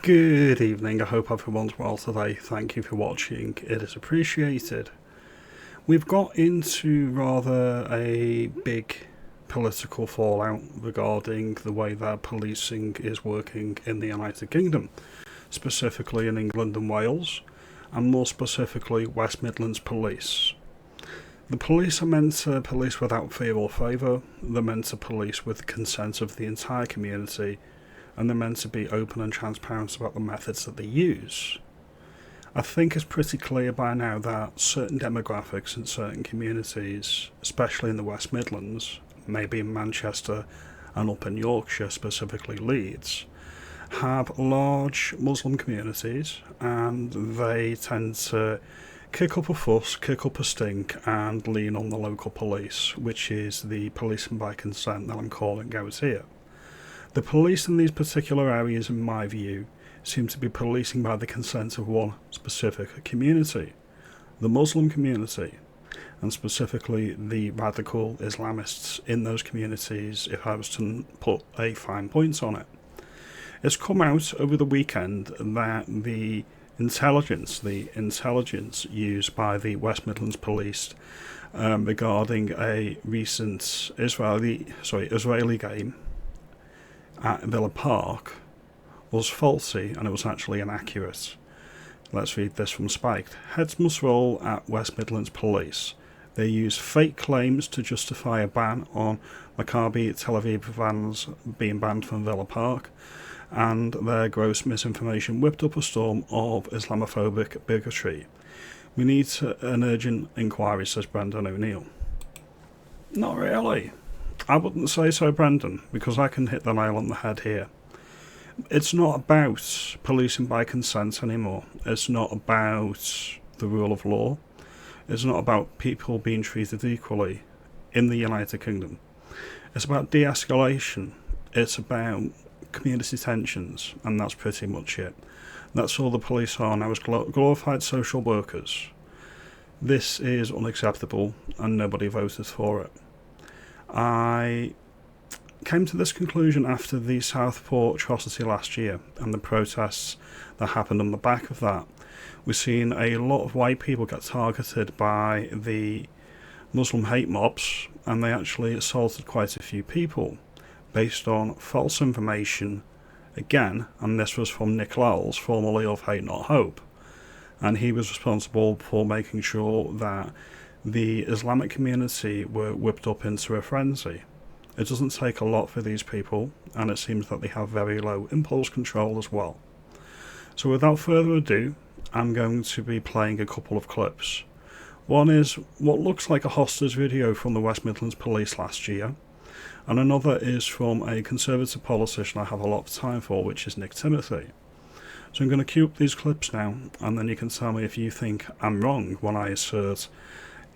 Good evening, I hope everyone's well today. Thank you for watching, it is appreciated. We've got into rather a big political fallout regarding the way that policing is working in the United Kingdom, specifically in England and Wales, and more specifically West-Midlands Police. The police are meant to police without fear or favour, they're meant to police with the consent of the entire community, and they're meant to be open and transparent about the methods that they use. I think it's pretty clear by now that certain demographics in certain communities, especially in the West Midlands, maybe in Manchester and up in Yorkshire, specifically Leeds, have large Muslim communities, and they tend to kick up a fuss, kick up a stink, and lean on the local police, which is the policing by consent that I'm calling out here. The police in these particular areas, in my view, seem to be policing by the consent of one specific community, the Muslim community, and specifically the radical Islamists in those communities, if I was to put a fine point on it. It's come out over the weekend that the intelligence used by the West Midlands Police regarding a recent Israeli game at Villa Park was faulty, and it was actually inaccurate. Let's read this from Spiked. Heads must roll at West Midlands Police. They use fake claims to justify a ban on Maccabi Tel Aviv fans being banned from Villa Park, and their gross misinformation whipped up a storm of Islamophobic bigotry. We need an urgent inquiry, says Brendan O'Neill. Not really. I wouldn't say so, Brendan, because I can hit the nail on the head here. It's not about policing by consent anymore. It's not about the rule of law. It's not about people being treated equally in the United Kingdom. It's about de-escalation. It's about community tensions, and that's pretty much it. That's all the police are now, as glorified social workers. This is unacceptable, and nobody voted for it. I came to this conclusion after the Southport atrocity last year and the protests that happened on the back of that. We've seen a lot of white people get targeted by the Muslim hate mobs, and they actually assaulted quite a few people based on false information again, and this was from Nick Lowell's, formerly of Hate Not Hope, and he was responsible for making sure that the Islamic community were whipped up into a frenzy. It doesn't take a lot for these people, and it seems that they have very low impulse control as well. So without further ado, I'm going to be playing a couple of clips. One is what looks like a hostage video from the West Midlands Police last year, and another is from a Conservative politician I have a lot of time for, which is Nick Timothy. So I'm going to cue up these clips now, and then you can tell me if you think I'm wrong when I assert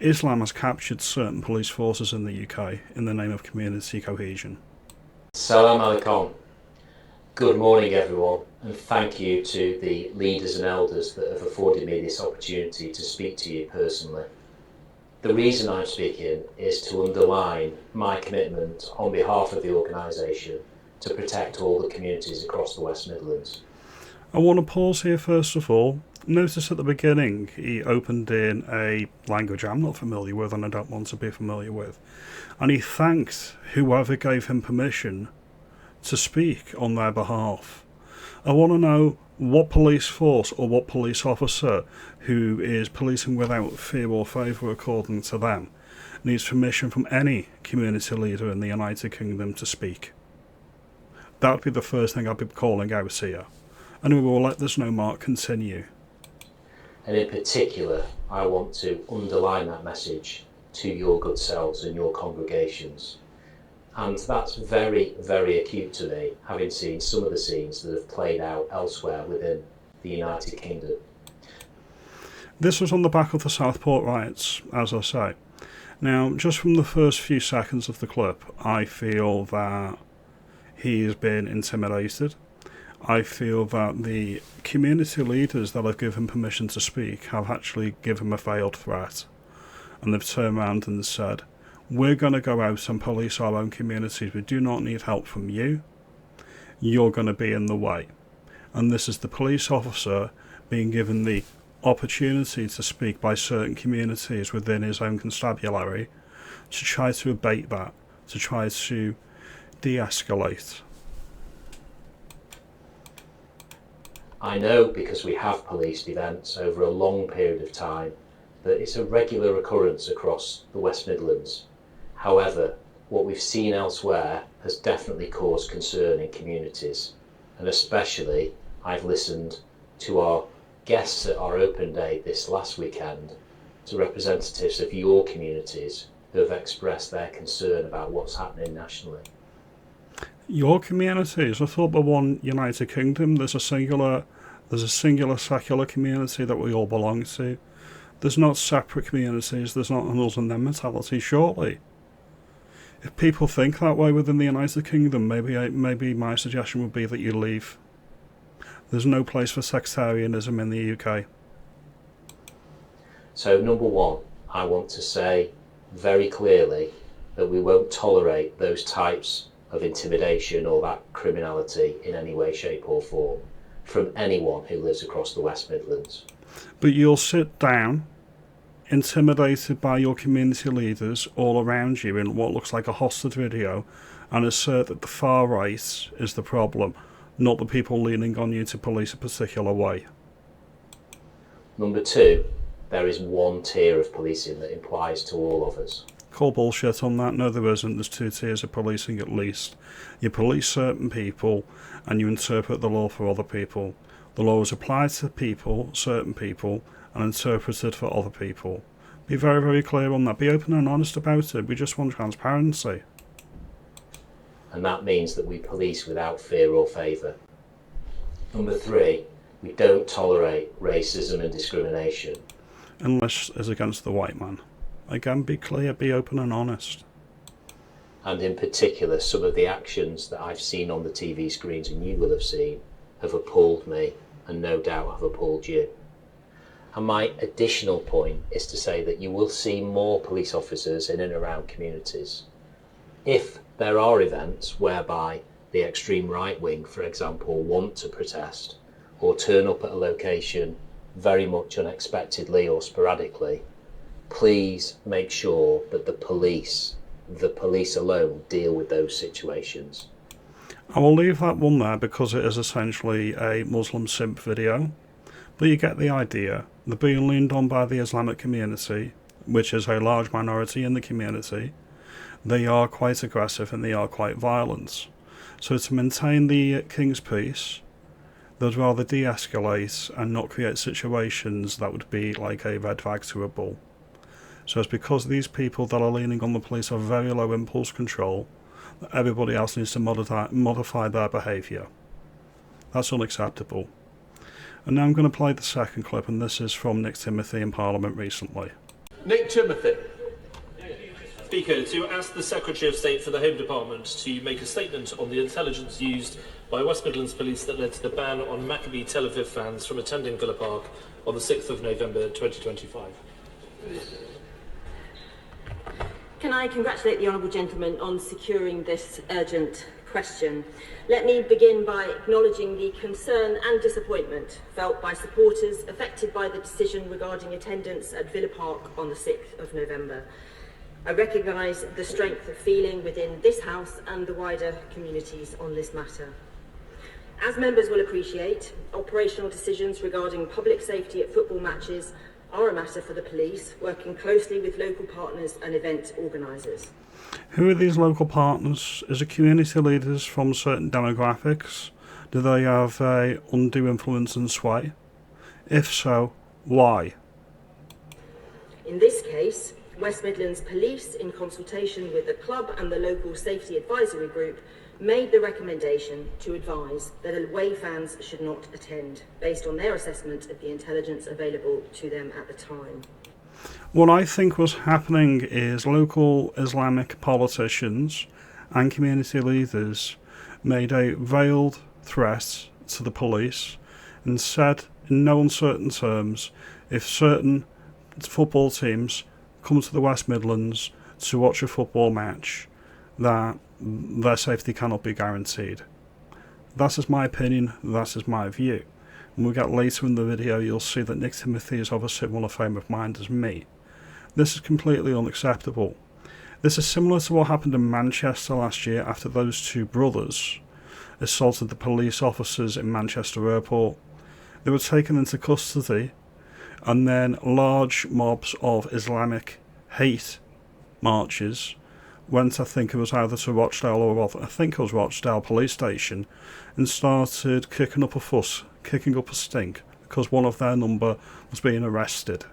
Islam has captured certain police forces in the UK in the name of community cohesion. Salam alaikum. Good morning everyone, and thank you to the leaders and elders that have afforded me this opportunity to speak to you personally. The reason I'm speaking is to underline my commitment on behalf of the organisation to protect all the communities across the West Midlands. I want to pause here first of all. Notice at the beginning he opened in a language I'm not familiar with and I don't want to be familiar with, and he thanked whoever gave him permission to speak on their behalf. I want to know what police force or what police officer who is policing without fear or favour according to them needs permission from any community leader in the United Kingdom to speak. That would be the first thing I'd be calling out here. And we will let this no mark continue. And in particular, I want to underline that message to your good selves and your congregations. And that's very, very acute to me, having seen some of the scenes that have played out elsewhere within the United Kingdom. This was on the back of the Southport riots, as I say. Now, just from the first few seconds of the clip, I feel that he has been intimidated. I feel that the community leaders that have given permission to speak have actually given him a veiled threat. And they've turned around and said, we're going to go out and police our own communities. We do not need help from you. You're going to be in the way. And this is the police officer being given the opportunity to speak by certain communities within his own constabulary to try to abate that, to try to de-escalate. I know, because we have policed events over a long period of time, that it's a regular occurrence across the West Midlands. However, what we've seen elsewhere has definitely caused concern in communities, and especially I've listened to our guests at our open day this last weekend, to representatives of your communities who have expressed their concern about what's happening nationally. Your communities? I thought the one United Kingdom, there's a singular secular community that we all belong to. There's not separate communities, there's not an us and them mentality, surely. If people think that way within the United Kingdom, maybe my suggestion would be that you leave. There's no place for sectarianism in the UK. So number one, I want to say very clearly that we won't tolerate those types of intimidation or that criminality in any way, shape or form from anyone who lives across the West Midlands. But you'll sit down, intimidated by your community leaders all around you in what looks like a hostage video, and assert that the far right is the problem, not the people leaning on you to police a particular way. Number two, there is one tier of policing that applies to all of us. Call bullshit on that. No, there isn't. There's two tiers of policing at least. You police certain people and you interpret the law for other people. The law is applied to people, certain people, and interpreted for other people. Be very, very clear on that. Be open and honest about it. We just want transparency. And that means that we police without fear or favour. Number three, we don't tolerate racism and discrimination. Unless it's against the white man. Again, be clear, be open and honest. And in particular, some of the actions that I've seen on the TV screens, and you will have seen, have appalled me, and no doubt have appalled you. And my additional point is to say that you will see more police officers in and around communities. If there are events whereby the extreme right wing, for example, want to protest or turn up at a location very much unexpectedly or sporadically, please make sure that the police alone deal with those situations. I will leave that one there because it is essentially a Muslim simp video, but you get the idea. They're being leaned on by the Islamic community, which is a large minority in the community. They are quite aggressive and they are quite violent. So to maintain the King's peace, they'd rather de-escalate and not create situations that would be like a red flag to a bull. So it's because these people that are leaning on the police have very low impulse control that everybody else needs to modify their behaviour. That's unacceptable. And now I'm going to play the second clip, and this is from Nick Timothy in Parliament recently. Nick Timothy. Speaker, to ask the Secretary of State for the Home Department to make a statement on the intelligence used by West-Midlands Police that led to the ban on Maccabi Tel Aviv fans from attending Villa Park on the 6th of November 2025. Can I congratulate the Honourable Gentleman on securing this urgent question? Let me begin by acknowledging the concern and disappointment felt by supporters affected by the decision regarding attendance at Villa Park on the 6th of November. I recognise the strength of feeling within this House and the wider communities on this matter. As members will appreciate, operational decisions regarding public safety at football matches are a matter for the police, working closely with local partners and event organisers. Who are these local partners? Is it community leaders from certain demographics? Do they have undue influence and sway? If so, why? In this case, West Midlands Police, in consultation with the club and the local safety advisory group, made the recommendation to advise that away fans should not attend, based on their assessment of the intelligence available to them at the time. What I think was happening is local Islamic politicians and community leaders made a veiled threat to the police and said in no uncertain terms, if certain football teams come to the West Midlands to watch a football match, that their safety cannot be guaranteed. That is my opinion, that is my view. When we get later in the video, you'll see that Nick Timothy is of a similar frame of mind as me. This is completely unacceptable. This is similar to what happened in Manchester last year after those two brothers assaulted the police officers in Manchester Airport. They were taken into custody, and then large mobs of Islamic hate marches went, I think it was either to Rochdale or I think it was Rochdale police station, and started kicking up a fuss, kicking up a stink, because one of their number was being arrested.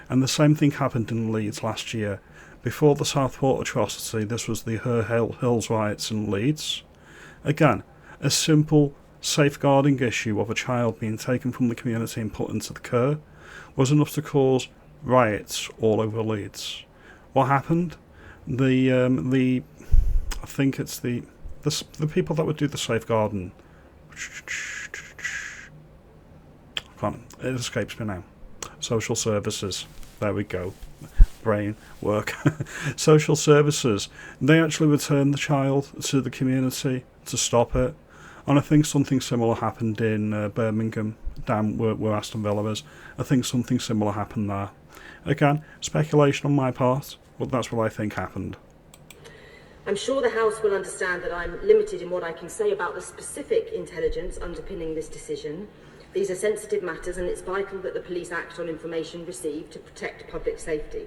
And the same thing happened in Leeds last year. Before the Southport atrocity, this was the Her Hills riots in Leeds. Again, a simple safeguarding issue of a child being taken from the community and put into the care was enough to cause riots all over Leeds. What happened? I think it's the people that would do the safeguarding. It escapes me now. Social services. There we go. Brain work. Social services. They actually returned the child to the community to stop it. And I think something similar happened in Birmingham, down where Aston Villa is. I think something similar happened there. Again, speculation on my part, but that's what I think happened. I'm sure the House will understand that I'm limited in what I can say about the specific intelligence underpinning this decision. These are sensitive matters, and it's vital that the police act on information received to protect public safety.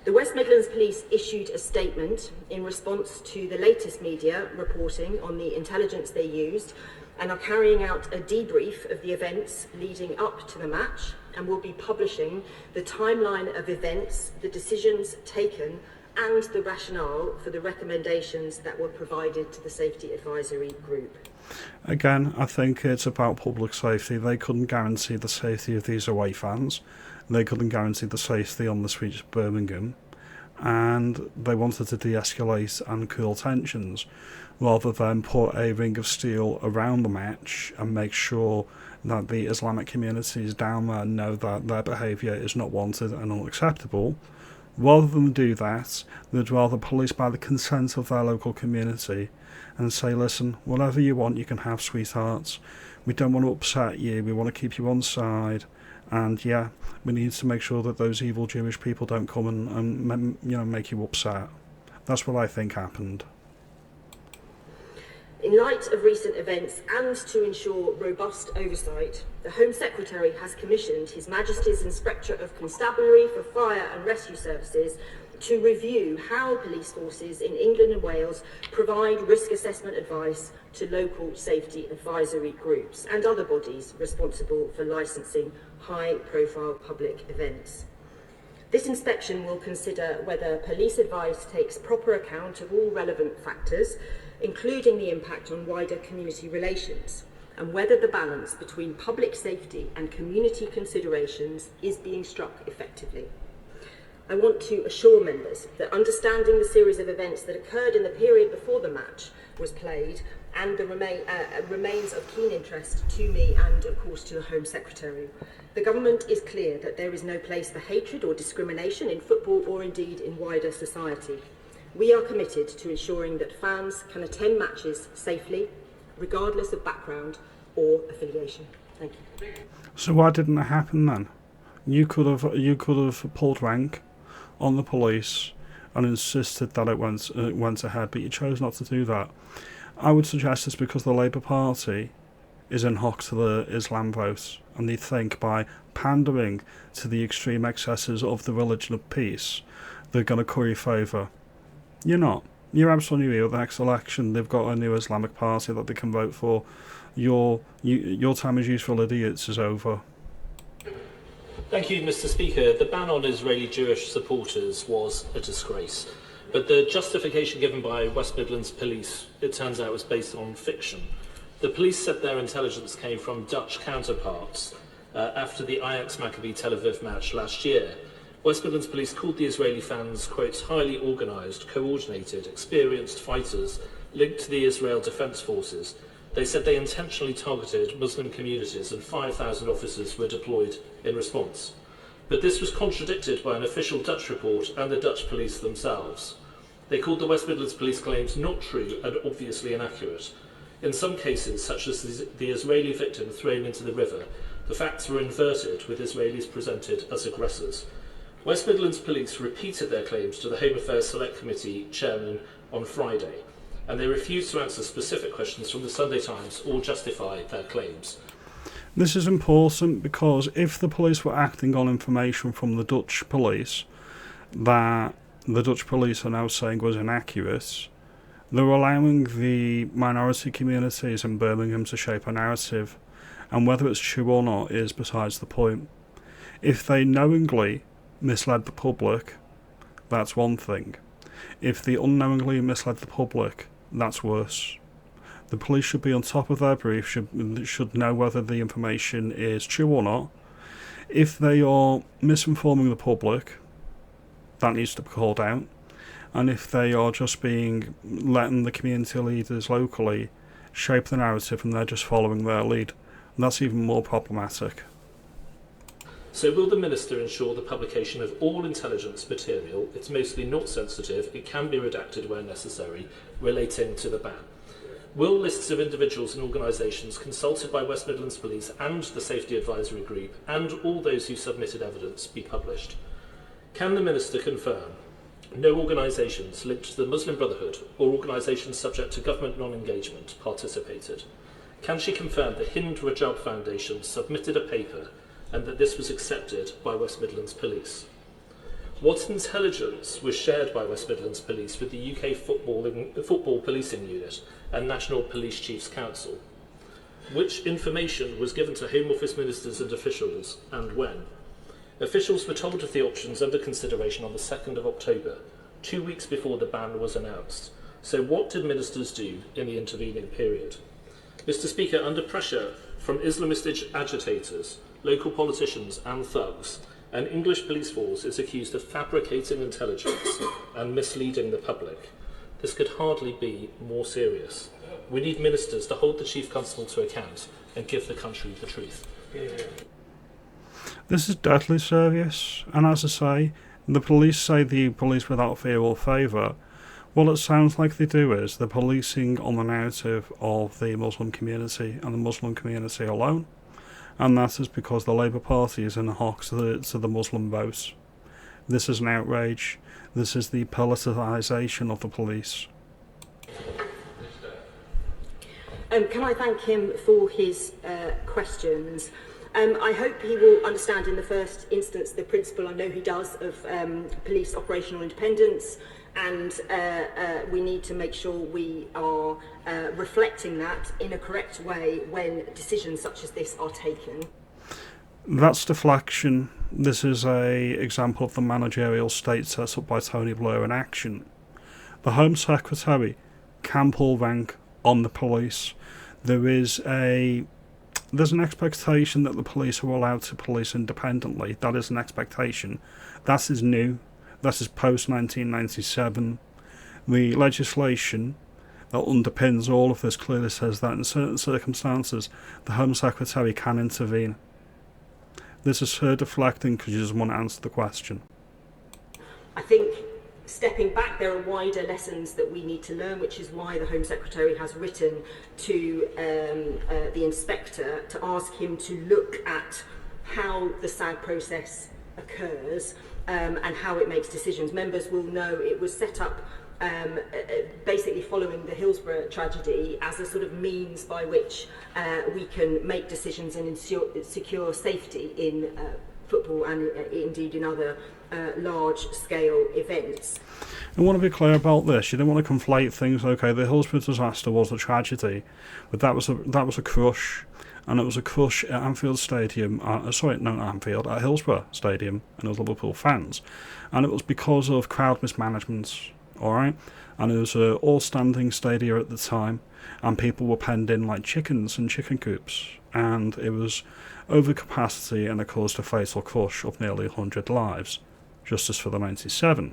The West-Midlands Police issued a statement in response to the latest media reporting on the intelligence they used, and are carrying out a debrief of the events leading up to the match, and will be publishing the timeline of events, the decisions taken, and the rationale for the recommendations that were provided to the Safety Advisory Group. Again, I think it's about public safety. They couldn't guarantee the safety of these away fans. They couldn't guarantee the safety on the streets of Birmingham. And they wanted to de-escalate and cool tensions, rather than put a ring of steel around the match and make sure that the Islamic communities down there know that their behaviour is not wanted and unacceptable. Rather than do that, they'd rather police by the consent of their local community and say, listen, whatever you want you can have, sweethearts. We don't want to upset you, we want to keep you on side, and yeah, we need to make sure that those evil Jewish people don't come and make you upset. That's what I think happened. In light of recent events and to ensure robust oversight, the Home Secretary has commissioned His Majesty's Inspector of Constabulary for Fire and Rescue Services to review how police forces in England and Wales provide risk assessment advice to local safety advisory groups and other bodies responsible for licensing high-profile public events. This inspection will consider whether police advice takes proper account of all relevant factors, including the impact on wider community relations, and whether the balance between public safety and community considerations is being struck effectively. I want to assure members that understanding the series of events that occurred in the period before the match was played and remains of keen interest to me and, of course, to the Home Secretary. The Government is clear that there is no place for hatred or discrimination in football or indeed in wider society. We are committed to ensuring that fans can attend matches safely, regardless of background or affiliation. Thank you. So why didn't it happen then? You could have pulled rank on the police and insisted that it went ahead, but you chose not to do that. I would suggest it's because the Labour Party is in hock to the Islam vote, and they think by pandering to the extreme excesses of the religion of peace, they're going to curry favour. You're not. You're absolutely real. The next election, they've got a new Islamic party that they can vote for. Your time as useful idiots is over. Thank you, Mr. Speaker. The ban on Israeli Jewish supporters was a disgrace, but the justification given by West Midlands Police, it turns out, was based on fiction. The police said their intelligence came from Dutch counterparts after the Ajax Maccabi Tel Aviv match last year. West Midlands Police called the Israeli fans, quote, highly organised, coordinated, experienced fighters linked to the Israel Defence Forces. They said they intentionally targeted Muslim communities and 5,000 officers were deployed in response. But this was contradicted by an official Dutch report and the Dutch police themselves. They called the West Midlands Police claims not true and obviously inaccurate. In some cases, such as the Israeli victim thrown into the river, the facts were inverted, with Israelis presented as aggressors. West Midlands Police repeated their claims to the Home Affairs Select Committee chairman on Friday, and they refused to answer specific questions from the Sunday Times or justify their claims. This is important because if the police were acting on information from the Dutch police that the Dutch police are now saying was inaccurate, they're allowing the minority communities in Birmingham to shape a narrative, and whether it's true or not is besides the point. If they knowingly misled the public, that's one thing. If they unknowingly misled the public, that's worse. The police should be on top of their brief, should know whether the information is true or not. If they are misinforming the public, that needs to be called out. And if they are just letting the community leaders locally shape the narrative and they're just following their lead, that's even more problematic. So will the Minister ensure the publication of all intelligence material, it's mostly not sensitive, it can be redacted where necessary, relating to the ban? Will lists of individuals and organisations consulted by West Midlands Police and the Safety Advisory Group and all those who submitted evidence be published? Can the Minister confirm no organisations linked to the Muslim Brotherhood or organisations subject to government non-engagement participated? Can she confirm the Hind Rajab Foundation submitted a paper and that this was accepted by West Midlands Police? What intelligence was shared by West Midlands Police with the UK Football Policing Unit and National Police Chiefs Council? Which information was given to Home Office ministers and officials, and when? Officials were told of the options under consideration on the 2nd of October, 2 weeks before the ban was announced. So what did ministers do in the intervening period? Mr. Speaker, under pressure from Islamist agitators, local politicians and thugs, an English police force is accused of fabricating intelligence and misleading the public. This could hardly be more serious. We need ministers to hold the Chief Constable to account and give the country the truth. This is deadly serious, and as I say, the police say the police without fear or favour. What it sounds like they do is they're policing on the narrative of the Muslim community and the Muslim community alone, and that is because the Labour Party is in a hock to the Muslim vote. This is an outrage. This is the politicisation of the police. Can I thank him for his questions? I hope he will understand in the first instance the principle, I know he does, of police operational independence, and we need to make sure we are reflecting that in a correct way when decisions such as this are taken. That's deflection. This is an example of the managerial state set up by Tony Blair in action. The Home Secretary can pull rank on the police. There's an expectation that the police are allowed to police independently. That is an expectation. That is new. That is post-1997. The legislation that underpins all of this clearly says that in certain circumstances the Home Secretary can intervene. This is her deflecting because she doesn't want to answer the question. I think stepping back, there are wider lessons that we need to learn, which is why the Home Secretary has written to the Inspector to ask him to look at how the SAG process occurs and how it makes decisions. Members will know it was set up basically following the Hillsborough tragedy as a sort of means by which we can make decisions and secure safety in football and indeed in other large-scale events. I want to be clear about this. You don't want to conflate things. Okay, the Hillsborough disaster was a tragedy, but that was a crush, and it was a crush at Anfield Stadium. At Hillsborough Stadium, and it was Liverpool fans, and it was because of crowd mismanagement. All right, and it was an all-standing stadium at the time, and people were penned in like chickens in chicken coops, and it was over capacity, and it caused a fatal crush of nearly 100 lives. Justice for the 97.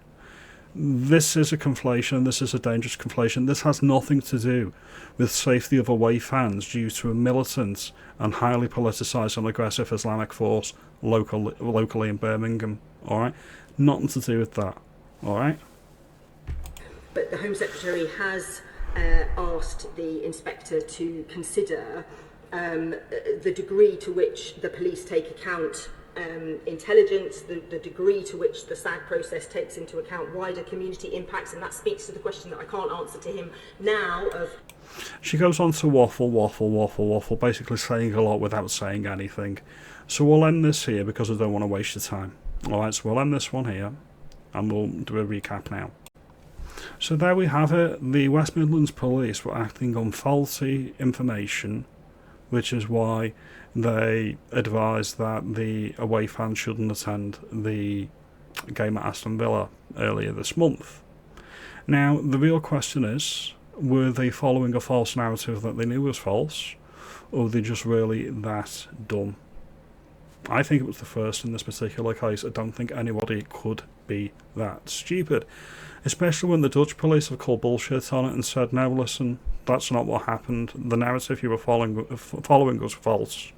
This is a conflation. This is a dangerous conflation. This has nothing to do with safety of away fans due to a militant and highly politicised and aggressive Islamic force locally in Birmingham. All right, nothing to do with that. All right. But the Home Secretary has asked the inspector to consider the degree to which the police take account intelligence, the degree to which the SAG process takes into account wider community impacts, and that speaks to the question that I can't answer to him now of... She goes on to waffle, basically saying a lot without saying anything. So we'll end this here because I don't want to waste your time. Alright, so we'll end this one here, and we'll do a recap now. So there we have it. The West Midlands Police were acting on faulty information, which is why they advised that the away fans shouldn't attend the game at Aston Villa earlier this month. Now, the real question is, were they following a false narrative that they knew was false, or were they just really that dumb? I think it was the first in this particular case. I don't think anybody could be that stupid, especially when the Dutch police have called bullshit on it and said, no, listen, that's not what happened. The narrative you were following was false.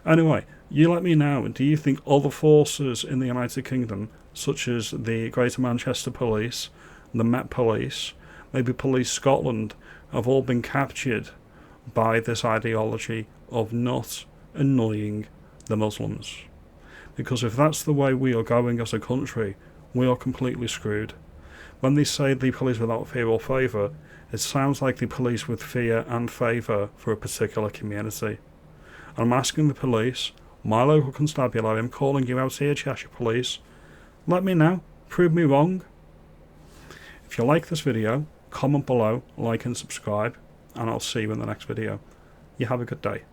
Anyway, you let me know, do you think other forces in the United Kingdom, such as the Greater Manchester Police, the Met Police, maybe Police Scotland, have all been captured by this ideology of not annoying the Muslims? Because if that's the way we are going as a country, we are completely screwed. When they say the police without fear or favour, it sounds like the police with fear and favour for a particular community. I'm asking the police, my local constabulary, I'm calling you out here, Cheshire Police, let me know, prove me wrong. If you like this video, comment below, like and subscribe, and I'll see you in the next video. You have a good day.